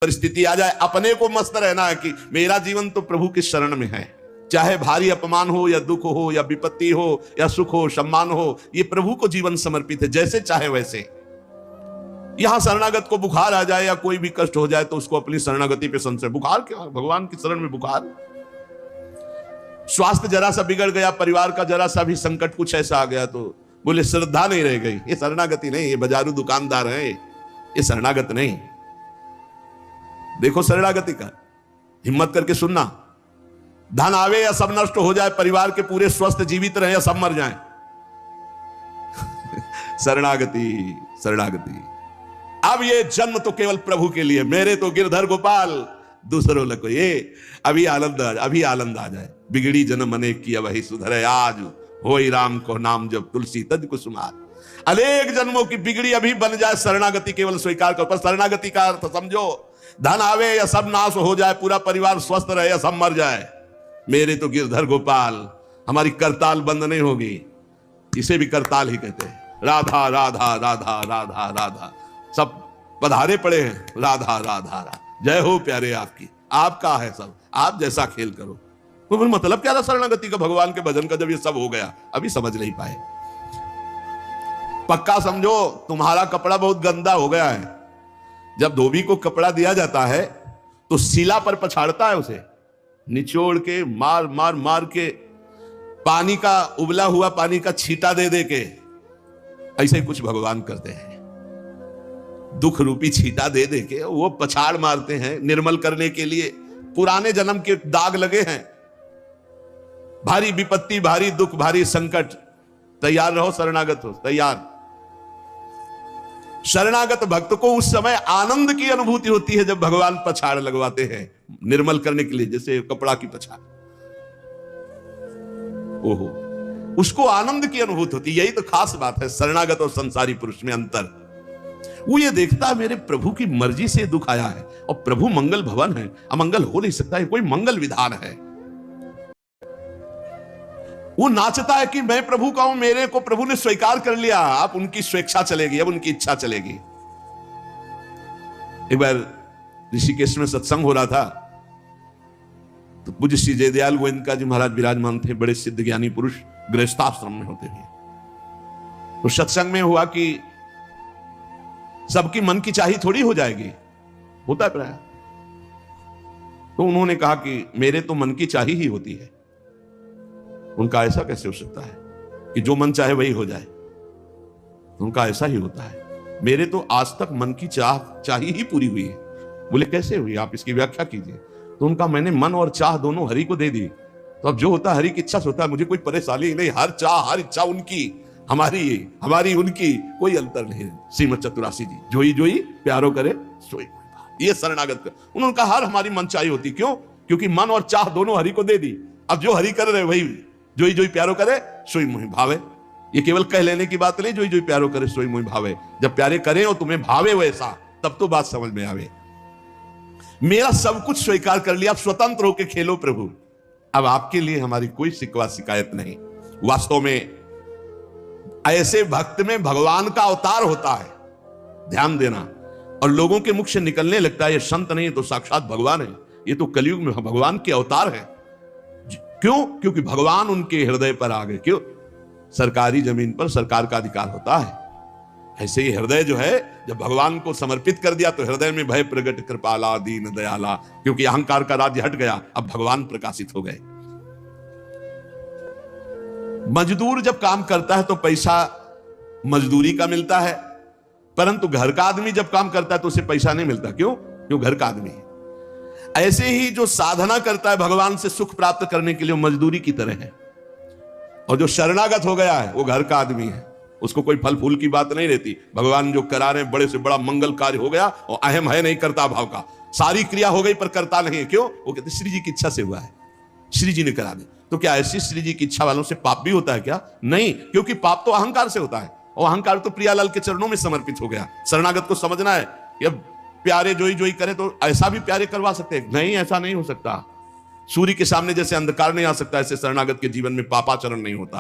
परिस्थिति आ जाए, अपने को मस्त रहना है कि मेरा जीवन तो प्रभु की शरण में है। चाहे भारी अपमान हो या दुख हो या विपत्ति हो या सुख हो सम्मान हो, ये प्रभु को जीवन समर्पित है, जैसे चाहे वैसे। यहां शरणागत को बुखार आ जाए या कोई भी कष्ट हो जाए तो उसको अपनी शरणागति पे संशय। बुखार क्या, भगवान की शरण में बुखार। स्वास्थ्य जरा सा बिगड़ गया, परिवार का जरा सा भी संकट कुछ ऐसा आ गया तो बोले श्रद्धा नहीं रह गई। ये शरणागति नहीं, ये बाजारू दुकानदार है, ये शरणागत नहीं। देखो शरणागति का, हिम्मत करके सुनना। धन आवे या सब नष्ट हो जाए, परिवार के पूरे स्वस्थ जीवित रहे या सब मर जाएं, शरणागति शरणागति। अब ये जन्म तो केवल प्रभु के लिए, मेरे तो गिरधर गोपाल दूसरों लको। ये अभी आनंद आ जाए। बिगड़ी जन्म अनेक की वही सुधरे, आज होई राम को नाम जब तुलसी तज कुसुमार। अनेक जन्मों की बिगड़ी अभी बन जाए, शरणागति केवल स्वीकार करो। पर शरणागति का अर्थ समझो, धन आवे या सब नाश हो जाए, पूरा परिवार स्वस्थ रहे या सब मर जाए, मेरे तो गिरधर गोपाल। हमारी करताल बंद नहीं होगी, इसे भी करताल ही कहते हैं। राधा राधा राधा राधा राधा, सब पधारे पड़े हैं, राधा राधा राधा। जय हो प्यारे आपकी, आपका है सब, आप जैसा खेल करो। तो मतलब क्या था शरणागति का, भगवान के भजन का? जब ये सब हो गया, अभी समझ नहीं पाए। पक्का समझो, तुम्हारा कपड़ा बहुत गंदा हो गया है। जब धोबी को कपड़ा दिया जाता है तो शिला पर पछाड़ता है, उसे निचोड़ के मार मार मार के, पानी का उबला हुआ पानी का छींटा दे दे के, ऐसे ही कुछ भगवान करते हैं। दुख रूपी छींटा दे दे के वो पछाड़ मारते हैं निर्मल करने के लिए। पुराने जन्म के दाग लगे हैं, भारी विपत्ति, भारी दुख, भारी संकट। तैयार रहो, शरणागत हो, तैयार। शरणागत भक्त को उस समय आनंद की अनुभूति होती है जब भगवान पछाड़ लगवाते हैं निर्मल करने के लिए, जैसे कपड़ा की पछाड़। ओहो, उसको आनंद की अनुभूति होती है। यही तो खास बात है शरणागत और संसारी पुरुष में अंतर। वो ये देखता है मेरे प्रभु की मर्जी से दुख आया है, और प्रभु मंगल भवन है, अमंगल हो नहीं सकता है, कोई मंगल विधान है। वो नाचता है कि मैं प्रभु का हूं, मेरे को प्रभु ने स्वीकार कर लिया, अब उनकी स्वेच्छा चलेगी, अब उनकी इच्छा चलेगी। एक बार ऋषिकेश में सत्संग हो रहा था, तो पूज्य श्री जयदयाल गोविंद जी महाराज विराजमान थे, बड़े सिद्ध ज्ञानी पुरुष, गृहस्थाश्रम में होते हुए। तो सत्संग में हुआ कि सबकी मन की चाही थोड़ी हो जाएगी, होता है प्राय। तो उन्होंने कहा कि मेरे तो मन की चाही ही होती है। उनका ऐसा कैसे हो सकता है कि जो मन चाहे वही हो जाए? उनका ऐसा ही होता है, मेरे तो आज तक मन की चाही ही पूरी हुई है। बोले कैसे हुई, आप इसकी व्याख्या कीजिए। तो उनका, मैंने मन और चाह दोनों हरि को दे दी, तो अब जो होता है हरि की इच्छा से होता है, मुझे कोई परेशानी नहीं। हर चाह हर इच्छा उनकी, हमारी उनकी, कोई अंतर नहीं। श्रीमद चतुरासी जी, जोई जोई प्यारो करे सोई। ये शरणागत का उन्होंने कहा, हर हमारी मन चाही होती। क्यों? क्योंकि मन और चाह दोनों हरि को दे दी। अब जो हरि कर रहे वही जोई जोई प्यारो करे सोई मोहि भावे। ये केवल कह लेने की बात नहीं, जोई जोई प्यारो करे सोई मोहि भावे। जब प्यारे करें और तुम्हें भावे वैसा, तब तो बात समझ में आवे। मेरा सब कुछ स्वीकार कर लिया, अब स्वतंत्र होकर खेलो प्रभु। अब आपके लिए हमारी कोई शिकवा शिकायत नहीं। वास्तव में ऐसे भक्त में भगवान का अवतार होता है, ध्यान देना। और लोगों के मुख से निकलने लगता है ये संत नहीं, तो साक्षात भगवान है, ये तो कलयुग में भगवान के अवतार है। क्यों? क्योंकि भगवान उनके हृदय पर आ गए। क्यों? सरकारी जमीन पर सरकार का अधिकार होता है। ऐसे ही हृदय जो है, जब भगवान को समर्पित कर दिया तो हृदय में भय प्रगट कृपाला दीन दयाला, क्योंकि अहंकार का राज्य हट गया, अब भगवान प्रकाशित हो गए। मजदूर जब काम करता है तो पैसा मजदूरी का मिलता है, परंतु घर का आदमी जब काम करता है तो उसे पैसा नहीं मिलता। क्यों? क्यों? घर का आदमी है। ऐसे ही जो साधना करता है भगवान से सुख प्राप्त करने के लिए, मजदूरी की तरह है। और जो शरणागत हो गया है वो घर का आदमी है, उसको कोई फल फूल की बात नहीं रहती। भगवान जो करा रहे, बड़े से बड़ा मंगल कार्य हो गया, और अहम है नहीं करता भाव का, सारी क्रिया हो गई पर करता नहीं है। क्यों? वो कहते श्री जी की इच्छा से हुआ है, श्री जी ने करा दे। तो क्या ऐसी श्री जी की इच्छा वालों से पाप भी होता है क्या? नहीं, क्योंकि पाप तो अहंकार से होता है, और अहंकार तो प्रियालाल के चरणों में समर्पित हो गया। शरणागत को समझना है कि अब प्यारे जोई जोई करे तो ऐसा भी प्यारे करवा सकते हैं? नहीं, ऐसा नहीं हो सकता। सूर्य के सामने जैसे अंधकार नहीं आ सकता, ऐसे शरणागत के जीवन में पापाचरण नहीं होता।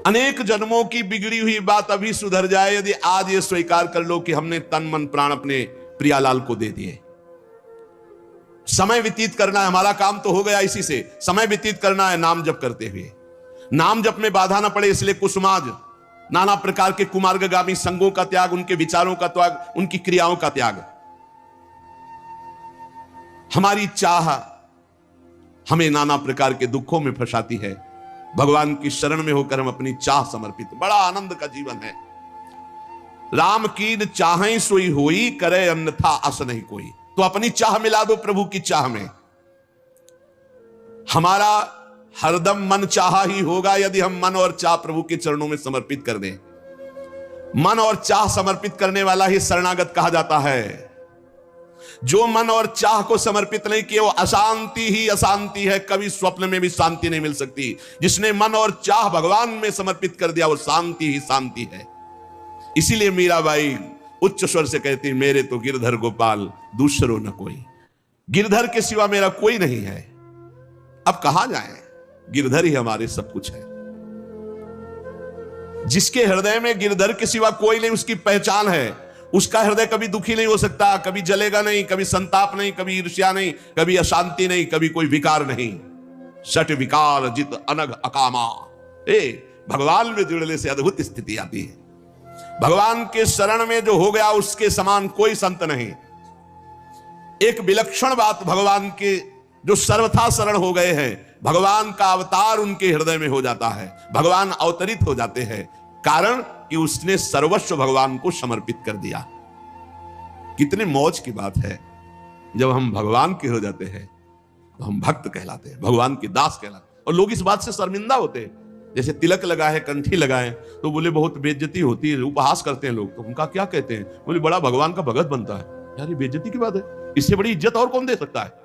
अनेक जन्मों की बिगड़ी हुई बात अभी सुधर जाए यदि आज ये स्वीकार कर लो कि हमने तन मन प्राण अपने प्रियालाल को दे दिए। समय व्यतीत करना है, हमारा काम तो हो गया इसी से। समय व्यतीत करना है नाम जप करते हुए, नाम जप में बाधा ना पड़े इसलिए कुसुमाज, नाना प्रकार के कुमार्गगामी संगों का त्याग, उनके विचारों का त्याग, उनकी क्रियाओं का त्याग। हमारी चाह हमें नाना प्रकार के दुखों में फंसाती है। भगवान की शरण में होकर हम अपनी चाह समर्पित, बड़ा आनंद का जीवन है। राम कीन चाहें सोई होई, करे अन्यथा अस नहीं कोई। तो अपनी चाह मिला दो प्रभु की चाह में। हमारा हरदम मन चाह ही होगा यदि हम मन और चाह प्रभु के चरणों में समर्पित कर दें। मन और चाह समर्पित करने वाला ही शरणागत कहा जाता है। जो मन और चाह को समर्पित नहीं किए वो अशांति ही अशांति है, कभी स्वप्न में भी शांति नहीं मिल सकती। जिसने मन और चाह भगवान में समर्पित कर दिया वो शांति ही शांति है। इसीलिए मीराबाई उच्च स्वर से कहती, मेरे तो गिरधर गोपाल दूसरो न कोई। गिरधर के सिवा मेरा कोई नहीं है। अब कहां जाए, गिरधर ही हमारे सब कुछ है। जिसके हृदय में गिरधर के सिवा कोई नहीं, उसकी पहचान है। उसका हृदय कभी दुखी नहीं हो सकता, कभी जलेगा नहीं, कभी संताप नहीं, कभी ईर्ष्या नहीं, कभी अशांति नहीं, कभी कोई विकार नहीं। सट विकार जित अनग अकामा। भगवान में जुड़ने से अद्भुत स्थिति आती है। भगवान के शरण में जो हो गया उसके समान कोई संत नहीं। एक विलक्षण बात, भगवान के जो सर्वथा शरण हो गए हैं, भगवान का अवतार उनके हृदय में हो जाता है। भगवान अवतरित हो जाते हैं, कारण कि उसने सर्वस्व भगवान को समर्पित कर दिया। कितने मौज की बात है, जब हम भगवान के हो जाते हैं तो हम भक्त कहलाते हैं, भगवान के दास कहलाते हैं। और लोग इस बात से शर्मिंदा होते हैं। जैसे तिलक लगाए, कंठी लगाए तो बोले बहुत बेइज्जती होती है, उपहास करते हैं लोग। तो उनका क्या कहते हैं, बोले बड़ा भगवान का भगत बनता है। यार ये बेइज्जती की बात है। इससे बड़ी इज्जत और कौन दे सकता है?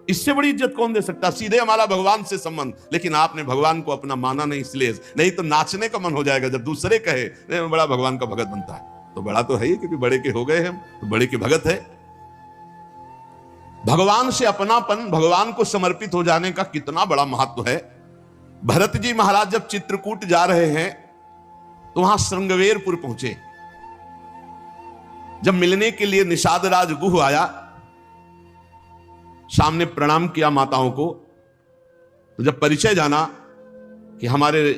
इससे बड़ी इज्जत कौन दे सकता? सीधे हमारा भगवान से संबंध। लेकिन आपने भगवान को अपना माना नहीं, इसलिए नहीं तो नाचने का मन हो जाएगा जब दूसरे कहे बड़ा भगवान का भगत बनता है। तो बड़ा तो है ही, क्योंकि बड़े के हो गए हम तो बड़े के भगत है। भगवान से अपनापन, भगवान को समर्पित हो जाने का कितना बड़ा महत्व है। भरत जी महाराज जब चित्रकूट जा रहे हैं तो वहां श्रृंगवेरपुर पहुंचे। जब मिलने के लिए निषाद राज गुह आया, सामने प्रणाम किया माताओं को। तो जब परिचय जाना कि हमारे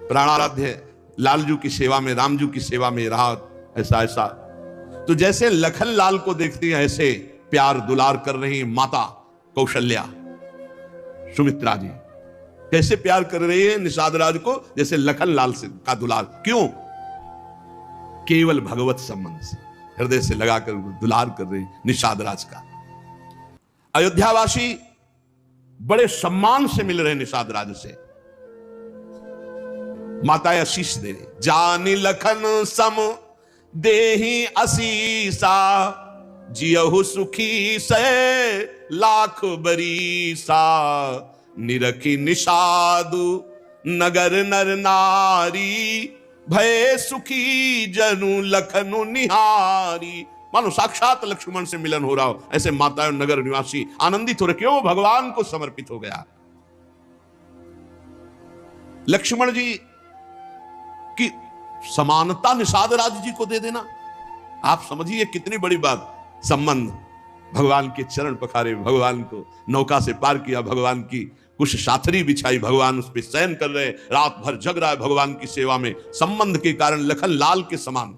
प्राणाराध्य लालजू की सेवा में, रामजू की सेवा में रहा, ऐसा ऐसा, तो जैसे लखन लाल को देखती है ऐसे प्यार दुलार कर रही माता कौशल्या, सुमित्रा जी कैसे प्यार कर रही है निषाद राज को, जैसे लखन लाल से का दुलार। क्यों? केवल भगवत संबंध से हृदय से लगाकर दुलार कर रही निषाद राज का। अयोध्यावासी बड़े सम्मान से मिल रहे निषाद राज से। माता आशीष दे रही, जानी लखन सम देही असीसा, जियहु सुखी से लाख बरीसा, निरखी निषादु नगर नर नारी, भय सुखी जनु लखनु निहारी। मानो साक्षात लक्ष्मण से मिलन हो रहा हो, ऐसे माता और नगर निवासी आनंदित हो रहे। क्यों? भगवान को समर्पित हो गया। लक्ष्मण जी की समानता निषाद राज जी को दे देना, आप समझिए कितनी बड़ी बात। संबंध, भगवान के चरण पखारे, भगवान को नौका से पार किया, भगवान की कुछ साथरी बिछाई, भगवान उस पर शयन कर रहे, रात भर जग रहा है भगवान की सेवा में। संबंध के कारण लखन लाल के समान।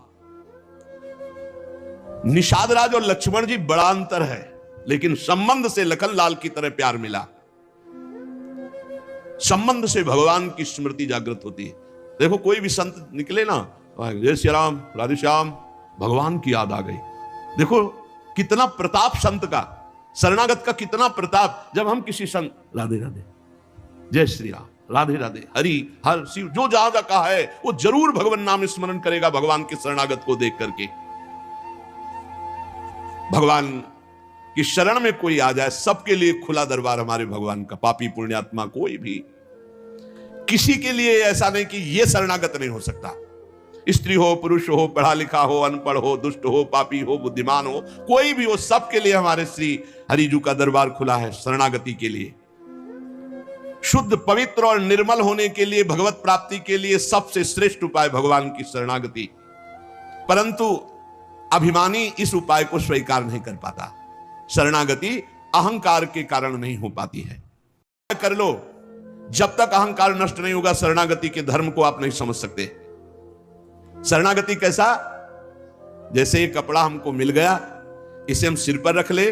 निषाद राज और लक्ष्मण जी बड़ा अंतर है, लेकिन संबंध से लखन लाल की तरह प्यार मिला। संबंध से भगवान की स्मृति जागृत होती है। देखो कोई भी संत निकले ना, जय श्री राम, राधे श्याम, भगवान की याद आ गई। देखो कितना प्रताप संत का, शरणागत का कितना प्रताप। जब हम किसी संत, राधे राधे, जय श्री राम, राधे राधे, हरि हर शिव, जो जहां का कहा है वो जरूर भगवान नाम स्मरण करेगा भगवान के शरणागत को देख करके। भगवान की शरण में कोई आ जाए, सबके लिए खुला दरबार हमारे भगवान का। पापी पुण्यात्मा कोई भी, किसी के लिए ऐसा नहीं कि यह शरणागत नहीं हो सकता। स्त्री हो, पुरुष हो, पढ़ा लिखा हो, अनपढ़ हो, दुष्ट हो, पापी हो, बुद्धिमान हो, कोई भी हो, सबके लिए हमारे श्री हरिजू का दरबार खुला है शरणागति के लिए। शुद्ध, पवित्र और निर्मल होने के लिए, भगवत प्राप्ति के लिए सबसे श्रेष्ठ उपाय भगवान की शरणागति। परंतु अभिमानी इस उपाय को स्वीकार नहीं कर पाता। शरणागति अहंकार के कारण नहीं हो पाती है। कर लो, जब तक अहंकार नष्ट नहीं होगा शरणागति के धर्म को आप नहीं समझ सकते। शरणागति कैसा? जैसे ये कपड़ा हमको मिल गया, इसे हम सिर पर रख ले,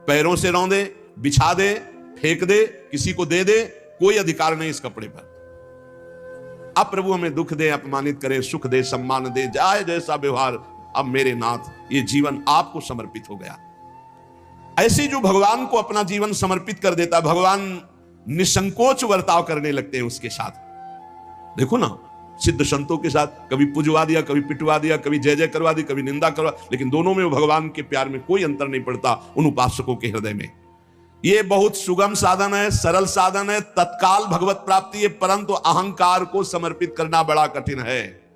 पैरों से रौंदे, बिछा दे, फेंक दे, किसी को दे दे, कोई अधिकार नहीं इस कपड़े पर। अब प्रभु हमें दुख दे, अपमानित करे, सुख दे, सम्मान दे, जाए जैसा व्यवहार, अब मेरे नाथ ये जीवन आपको समर्पित हो गया। ऐसे जो भगवान को अपना जीवन समर्पित कर देता, भगवान निसंकोच वर्ताव करने लगते हैं उसके साथ। देखो ना, सिद्ध संतों के साथ कभी पुजवा दिया, कभी पिटवा दिया, कभी जय जय करवा दी, कभी निंदा करवा, लेकिन दोनों में भगवान के प्यार में कोई अंतर नहीं पड़ता उन उपासकों के हृदय में। ये बहुत सुगम साधन है, सरल साधन है, तत्काल भगवत प्राप्ति है, परंतु अहंकार को समर्पित करना बड़ा कठिन है।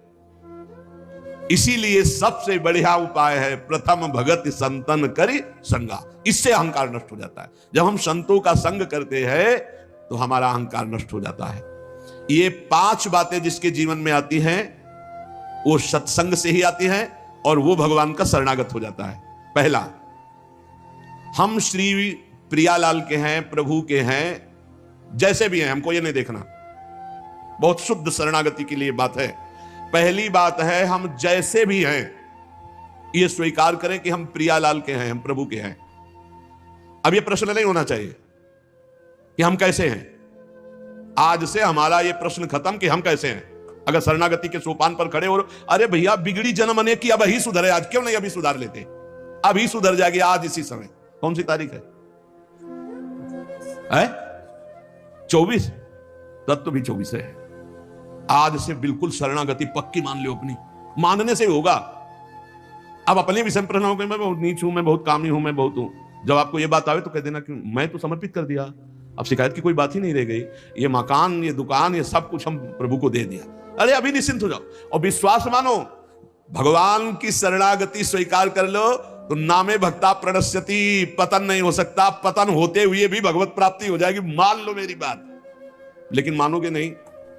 इसीलिए सबसे बढ़िया उपाय है प्रथम भगत संतन करि संगा। इससे अहंकार नष्ट हो जाता है। जब हम संतों का संग करते हैं तो हमारा अहंकार नष्ट हो जाता है। ये 5 बातें जिसके जीवन में आती हैं वो सत्संग से ही आती हैं और वो भगवान का शरणागत हो जाता है। पहला, हम श्री प्रियालाल के हैं, प्रभु के हैं, जैसे भी हैं, हमको ये नहीं देखना। बहुत शुद्ध शरणागति के लिए बात है। पहली बात है, हम जैसे भी हैं ये स्वीकार करें कि हम प्रियालाल के हैं, हम प्रभु के हैं। अब ये प्रश्न नहीं होना चाहिए कि हम कैसे हैं। आज से हमारा ये प्रश्न खत्म कि हम कैसे हैं। अगर शरणागति के सोपान पर खड़े हो, अरे भैया बिगड़ी जन्म अनेक की, अब ही सुधरे, आज क्यों नहीं अभी सुधार लेते? अभी सुधर जाएगी आज इसी समय। कौन सी तारीख है? 24। तब तो भी 24 है। आज से बिल्कुल शरणागति पक्की मान लो अपनी, मानने से होगा। अब अपने विषय प्रश्न हो गए, मैं बहुत नीच हूं, मैं बहुत कामी हूं, मैं बहुत हूं। जब आपको ये बात आवे तो कह देना कि मैं तो समर्पित कर दिया, अब शिकायत की कोई बात ही नहीं रह गई। ये मकान, ये दुकान, ये सब कुछ हम प्रभु को दे दिया। अरे अभी निश्चिंत हो जाओ और विश्वास मानो, भगवान की शरणागति स्वीकार कर लो तो नामे भक्ता प्रणश्यति, पतन नहीं हो सकता। पतन होते हुए भी भगवत प्राप्ति हो जाएगी, मान लो मेरी बात। लेकिन मानोगे नहीं,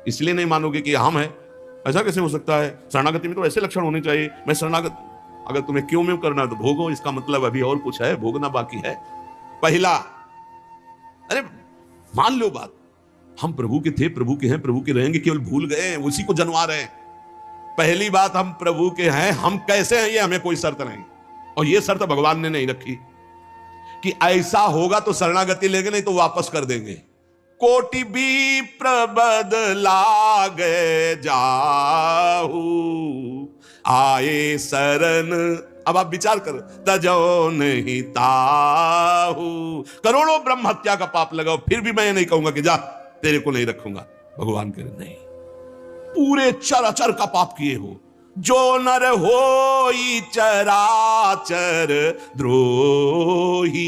इसलिए नहीं मानोगे कि हम हैं। ऐसा कैसे हो सकता है? शरणागति में तो ऐसे लक्षण होने चाहिए। मैं शरणागत, अगर तुम्हें क्यों में करना है तो भोगो, इसका मतलब अभी और कुछ है, भोगना बाकी है। पहला, अरे मान लो बात, हम प्रभु के थे, प्रभु के हैं, प्रभु के रहेंगे, केवल भूल गए, उसी को जनवा रहे हैं। पहली बात, हम प्रभु के हैं, हम कैसे हैं ये हमें कोई शर्त नहीं। और ये शर्त भगवान ने नहीं रखी कि ऐसा होगा तो शरणागति लेंगे, नहीं तो वापस कर देंगे। कोटि भी प्रबदला गए जाहू, आए शरण। अब आप विचार करो, तजो नहीं ताहू। करोड़ों ब्रह्म हत्या का पाप लगाओ, फिर भी मैं नहीं कहूंगा कि जा तेरे को नहीं रखूंगा। भगवान कह रहे नहीं, पूरे चराचर का पाप किए हो, जो नर होई चराचर द्रोही,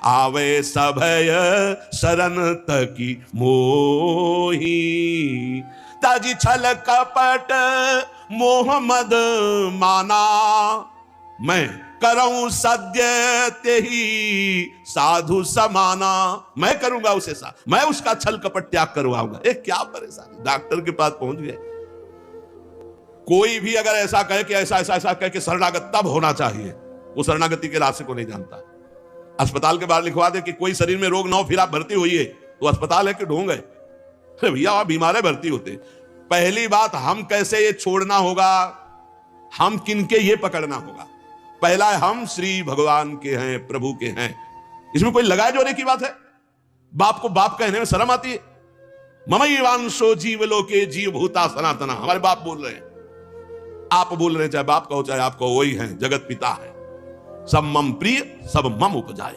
आवे सभय शरण तकी मोही। ताजी छल कपट मोह मद माना, मैं करऊं सद्य तेही साधु समाना। मैं करूंगा उसे साथ, मैं उसका छल कपट त्याग करवाऊंगा। क्या परेशानी, डॉक्टर के पास पहुंच गए। कोई भी अगर ऐसा कहे कि ऐसा ऐसा ऐसा कहे कि शरणागत तब होना चाहिए, वो शरणागति के रास्ते को नहीं जानता। अस्पताल के बाहर लिखवा दे कि कोई शरीर में रोग ना हो फिर आप भर्ती होइए, तो अस्पताल है कि ढोंग है? अरे भैया आप बीमार है, भर्ती होते। पहली बात, हम कैसे ये छोड़ना होगा, हम किनके ये पकड़ना होगा। पहला है, हम श्री भगवान के हैं, प्रभु के हैं। इसमें कोई लगाए जोड़े की बात है? बाप को बाप कहने में शर्म आती है? ममैवांशो जीवलोके जीव भूता सनातना, हमारे बाप बोल रहे हैं। आप बोल रहे हैं, चाहे बाप कहो चाहे आप कहो, वही है, जगत पिता है। सब मम प्रिय, सब मम उपजाए,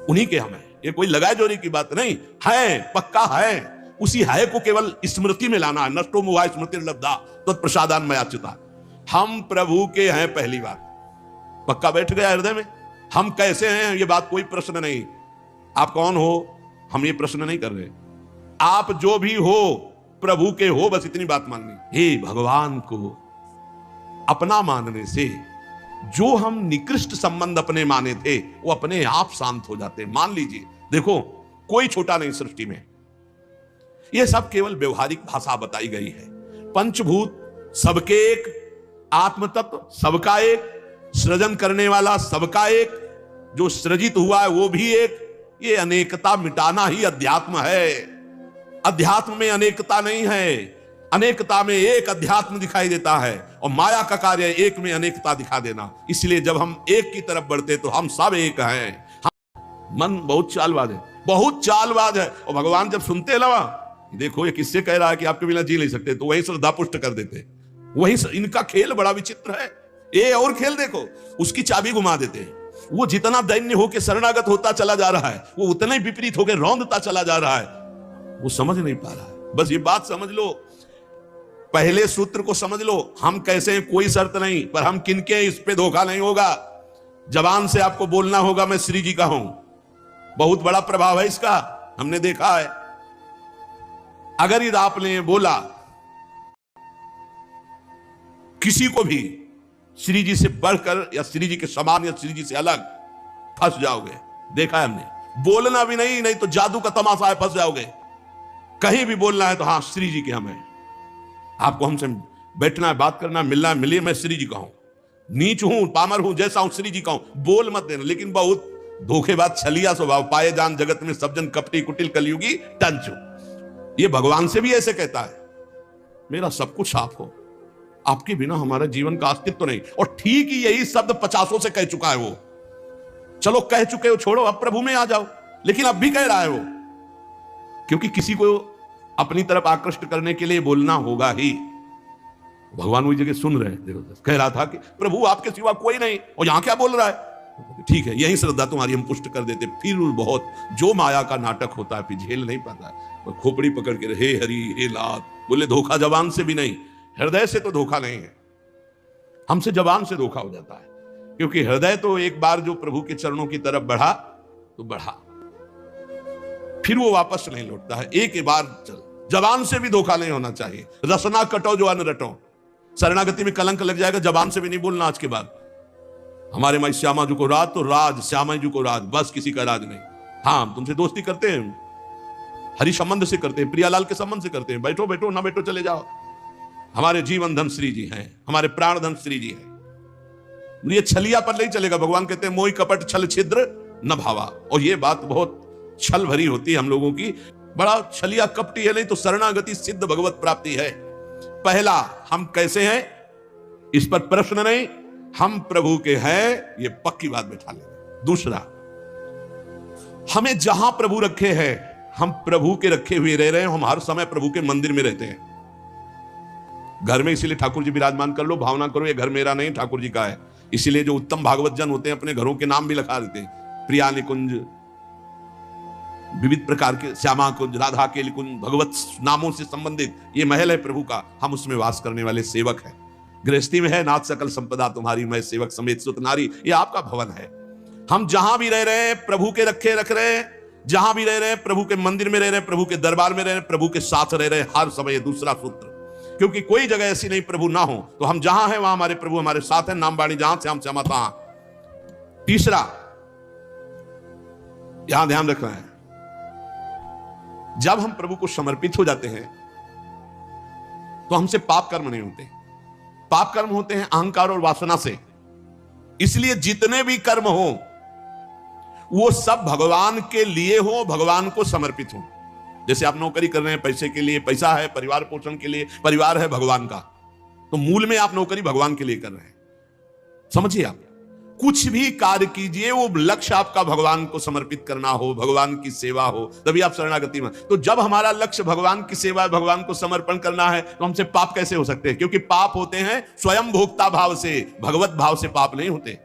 उन्हीं के हम हैं। ये कोई लगाए जोड़ी की बात नहीं है, पक्का है। उसी है को केवल स्मृति में लाना है। नष्टो मोहा स्मृति लब्धा तो प्रसादान मयाच्युता। हम प्रभु के हैं, पहली बात पक्का बैठ गया हृदय में। हम कैसे हैं ये बात कोई प्रश्न नहीं। आप कौन हो हम ये प्रश्न नहीं कर रहे। आप जो भी हो प्रभु के हो, बस इतनी बात माननी। हे भगवान को अपना मानने से जो हम निकृष्ट संबंध अपने माने थे, वो अपने आप शांत हो जाते। मान लीजिए, देखो कोई छोटा नहीं सृष्टि में, ये सब केवल व्यवहारिक भाषा बताई गई है। पंचभूत सबके एक, आत्म तत्व सबका एक, सृजन करने वाला सबका एक, जो सृजित हुआ है वो भी एक। ये अनेकता मिटाना ही अध्यात्म है। अध्यात्म में अनेकता नहीं है, अनेकता में एक अध्यात्म दिखाई देता है, और माया का कार्य एक में अनेकता दिखा देना। इसलिए जब हम एक की तरफ बढ़ते तो हम सब एक हैं। मन बहुत चालबाज है, बहुत चालबाज है। और भगवान जब सुनते लवा, देखो ये किससे कह रहा है कि आपके बिना जी नहीं सकते, तो वही श्रद्धा पुष्ट कर देते। वही इनका खेल बड़ा विचित्र है। ये और खेल देखो, उसकी चाबी घुमा देते हैं। वो जितना दैन्य होकर शरणागत होता चला जा रहा है, वो उतना ही विपरीत होकर रौंदता चला जा रहा है। वो समझ नहीं पा रहा है। बस ये बात समझ लो, पहले सूत्र को समझ लो। हम कैसे हैं कोई शर्त नहीं, पर हम किनके हैं इस पे धोखा नहीं होगा। जबान से आपको बोलना होगा मैं श्री जी का हूं, बहुत बड़ा प्रभाव है इसका, हमने देखा है। अगर यदि आपने बोला किसी को भी श्री जी से बढ़कर या श्री जी के समान या श्री जी से अलग, फंस जाओगे। देखा है हमने। बोलना भी नहीं, नहीं तो जादू का तमाशा है, फंस जाओगे। कहीं भी बोलना है तो हाँ श्री जी के हम हैं, आपको हमसे बैठना है, बात करना है, मिलना है, मिलिए, मैं श्री जी का हूं, नीच हूं, पामर हूं, जैसा हूं श्री जी का हूं, बोल मत देना। लेकिन बहुत धोखेबाज छलिया स्वभाव, पाए जान जगत में सब जन कपटी कुटिल कलयुगी टंचू। ये भगवान से भी ऐसे कहता है, मेरा सब कुछ आप हो, आपके बिना हमारा जीवन का अस्तित्व नहीं। और ठीक ही यही शब्द 50 से कह चुका है वो। चलो कह चुके हो, छोड़ो, अब प्रभु में आ जाओ। लेकिन अब भी कह रहा है वो, क्योंकि किसी को अपनी तरफ आकृष्ट करने के लिए बोलना होगा ही। भगवान वही जगह सुन रहे हैं। देखो कह रहा था कि प्रभु आपके सिवा कोई नहीं, और यहां क्या बोल रहा है। ठीक है, यही श्रद्धा तुम्हारी हम पुष्ट कर देते। फिर बहुत जो माया का नाटक होता है, फिर झेल नहीं पाता है, और खोपड़ी पकड़ के हे हरि हे लात बोले। धोखा जबान से भी नहीं, हृदय से तो धोखा नहीं है। हमसे जबान से धोखा हो जाता है, क्योंकि हृदय तो एक बार जो प्रभु के चरणों की तरफ बढ़ा तो बढ़ा, फिर वो वापस नहीं लौटता है। एक बार चल, जबान से भी धोखा नहीं होना चाहिए। रसना कटो जो अन्न रटो, शरणागति में कलंक लग जाएगा। जबान से भी नहीं बोलना आज के बाद, हमारे माई श्यामा जी को राज तो राज, श्यामा जी को राज, बस किसी का राज नहीं। हाँ तुमसे दोस्ती करते हैं, हरि संबंध से करते हैं, प्रियालाल के संबंध से करते हैं, बैठो बैठो, ना बैठो चले जाओ। हमारे जीवन धन श्री जी हैं, हमारे प्राण धन श्री जी हैं। ये छलिया पर नहीं चलेगा। भगवान कहते हैं मोहि कपट छल छिद्र न भावा। और ये बात बहुत छल भरी होती है हम लोगों की, बड़ा छलिया कपटी है। नहीं तो शरणागति सिद्ध भगवत प्राप्ति है। पहला, हम कैसे हैं इस पर प्रश्न नहीं, हम प्रभु के हैं ये पक्की बात बैठा लेंगे। दूसरा, हमें जहां प्रभु रखे हैं, हम प्रभु के रखे हुए रह रहे हैं। हम हर समय प्रभु के मंदिर में रहते हैं। घर में इसीलिए ठाकुर जी विराजमान कर लो, भावना करो ये घर मेरा नहीं ठाकुर जी का है। इसीलिए जो उत्तम भागवत जन होते हैं अपने घरों के नाम भी लिखा देते हैं, प्रिया निकुंज, विविध प्रकार के श्यामा कुंज, राधा के निकुंज, भगवत नामों से संबंधित ये महल है प्रभु का। हम उसमें वास करने वाले सेवक हैं। गृहस्थी में है नाथ सकल संपदा तुम्हारी, मैं सेवक समेत सुत नारी, ये आपका भवन है। हम जहां भी रह रहे हैं प्रभु के रखे रख रहे हैं, जहां भी रह रहे हैं प्रभु के मंदिर में रह रहे हैं, प्रभु के दरबार में रह रहे हैं, प्रभु के साथ रह रहे हैं हर समय। दूसरा सूत्र, क्योंकि कोई जगह ऐसी नहीं प्रभु ना हो, तो हम जहां हैं वहां हमारे प्रभु हमारे साथ हैं। नाम बाणी जहां से हम श्यामा तहां। तीसरा, यहां ध्यान रखना है, जब हम प्रभु को समर्पित हो जाते हैं तो हमसे पाप कर्म नहीं होते। पाप कर्म होते हैं अहंकार और वासना से। इसलिए जितने भी कर्म हो वो सब भगवान के लिए हो, भगवान को समर्पित हो। जैसे आप नौकरी कर रहे हैं पैसे के लिए, पैसा है परिवार पोषण के लिए, परिवार है भगवान का, तो मूल में आप नौकरी भगवान के लिए कर रहे हैं। समझिए, आप कुछ भी कार्य कीजिए वो लक्ष्य आपका भगवान को समर्पित करना हो, भगवान की सेवा हो, तभी आप शरणागति में। तो जब हमारा लक्ष्य भगवान की सेवा, भगवान को समर्पण करना है, तो हमसे पाप कैसे हो सकते हैं? क्योंकि पाप होते हैं स्वयं भोक्ता भाव से, भगवत भाव से पाप नहीं होते।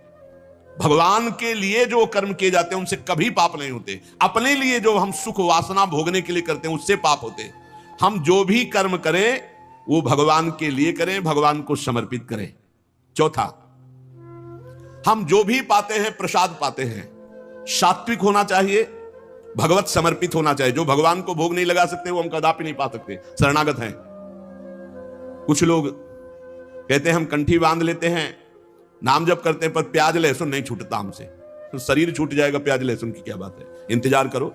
भगवान के लिए जो कर्म किए जाते हैं उनसे कभी पाप नहीं होते। अपने लिए जो हम सुख वासना भोगने के लिए करते हैं उससे पाप होते। हम जो भी कर्म करें वो भगवान के लिए करें, भगवान को समर्पित करें। चौथा, हम जो भी पाते हैं प्रसाद पाते हैं, सात्विक होना चाहिए, भगवत समर्पित होना चाहिए। जो भगवान को भोग नहीं लगा सकते वो हम कदापि नहीं पा सकते, शरणागत हैं। कुछ लोग कहते हैं हम कंठी बांध लेते हैं, नाम जप करते हैं, पर प्याज लहसुन नहीं छूटता हमसे। तो शरीर छूट जाएगा, प्याज लहसुन की क्या बात है, इंतजार करो।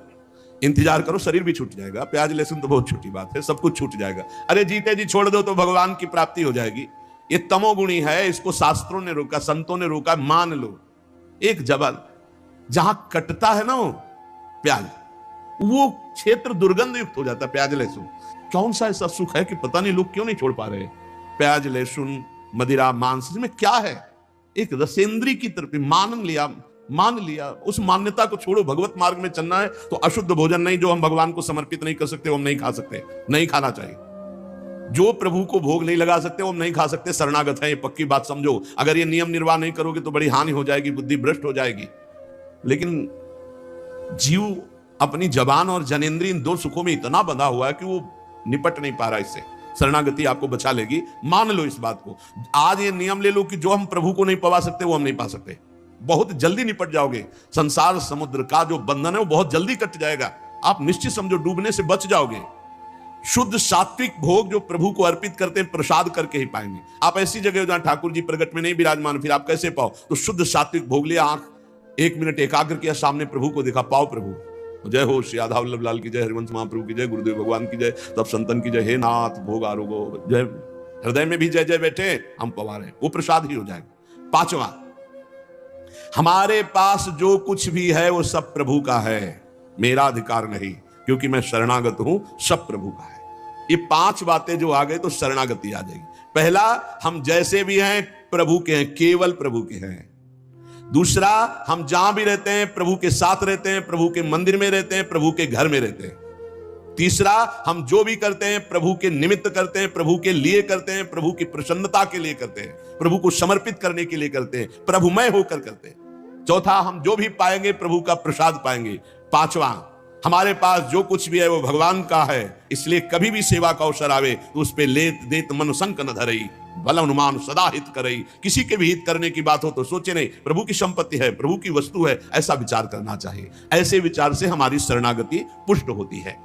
इंतजार करो, शरीर भी छूट जाएगा। प्याज लहसुन तो बहुत छोटी बात है, सब कुछ छूट जाएगा। अरे जीते जी छोड़ दो तो भगवान की प्राप्ति हो जाएगी। ये तमोगुणी है, इसको शास्त्रों ने रोका, संतों ने रोका। मान लो एक जबल जहां कटता है ना वो प्याज, वो क्षेत्र दुर्गंध युक्त हो जाता है। प्याज लहसुन कौन सा ऐसा सुख है कि पता नहीं लोग क्यों नहीं छोड़ पा रहे। प्याज लहसुन मदिरा मांस में क्या है, एक रसेंद्री की तरफ मान लिया। उस मान्यता को छोड़ो। भगवत मार्ग में चलना है तो अशुद्ध भोजन नहीं, जो हम भगवान को समर्पित नहीं कर सकते वो हम नहीं खा सकते, नहीं खाना चाहिए। जो प्रभु को भोग नहीं लगा सकते वो हम नहीं खा सकते, शरणागत है, ये पक्की बात समझो। अगर ये नियम निर्वाह नहीं करोगे तो बड़ी हानि हो जाएगी, बुद्धि भ्रष्ट हो जाएगी। लेकिन जीव अपनी जबान और जनेंद्रिय इन दो सुखों में इतना बंधा हुआ है कि वो निपट नहीं पा रहा इससे। शरणागति आपको बचा लेगी, मान लो इस बात को। आज ये नियम ले लो कि जो हम प्रभु को नहीं पवा सकते वो हम नहीं पा सकते। बहुत जल्दी निपट जाओगे। संसार समुद्र का जो बंधन है वो बहुत जल्दी कट जाएगा। आप निश्चित समझो डूबने से बच जाओगे। शुद्ध सात्विक भोग जो प्रभु को अर्पित करते हैं प्रसाद करके ही पाएंगे। आप ऐसी जगह जहां ठाकुर जी प्रगट में नहीं विराजमान, फिर आप कैसे पाओ? तो शुद्ध सात्विक भोग लिया, आंख 1 मिनट एकाग्र किया, सामने प्रभु को देखा, पाओ प्रभु। जय हो श्री राधा वल्लभ लाल की जय, हरिवंश महाप्रभु की जय, गुरुदेव भगवान की जय, सब संतन की जय। हे नाथ भोग आरोगो जय। हृदय में भी जय जय बैठे, हम पवा रहे, वो प्रसाद ही हो जाएगा। 5वां, हमारे पास जो कुछ भी है वो सब प्रभु का है, मेरा अधिकार नहीं, क्योंकि मैं शरणागत हूं, सब प्रभु का है। ये 5 बातें जो आ गए तो शरणागति आ जाएगी। पहला, हम जैसे भी हैं प्रभु के हैं, केवल प्रभु के हैं। दूसरा, हम जहां भी रहते हैं प्रभु के साथ रहते हैं, प्रभु के मंदिर में रहते हैं, प्रभु के घर में रहते हैं। तीसरा, हम जो भी करते हैं प्रभु के निमित्त करते हैं, प्रभु के लिए करते हैं, प्रभु की प्रसन्नता के लिए करते हैं, प्रभु को समर्पित करने के लिए करते हैं, प्रभुमय होकर करते हैं। चौथा, हम जो भी पाएंगे प्रभु का प्रसाद पाएंगे। 5वां, हमारे पास जो कुछ भी है वो भगवान का है, इसलिए कभी भी सेवा का अवसर आवे तो उस पे लेत देत मन संक न धरई, भल अनुमान सदा हित करई। किसी के भी हित करने की बात हो तो सोचे नहीं, प्रभु की संपत्ति है, प्रभु की वस्तु है, ऐसा विचार करना चाहिए। ऐसे विचार से हमारी शरणागति पुष्ट होती है।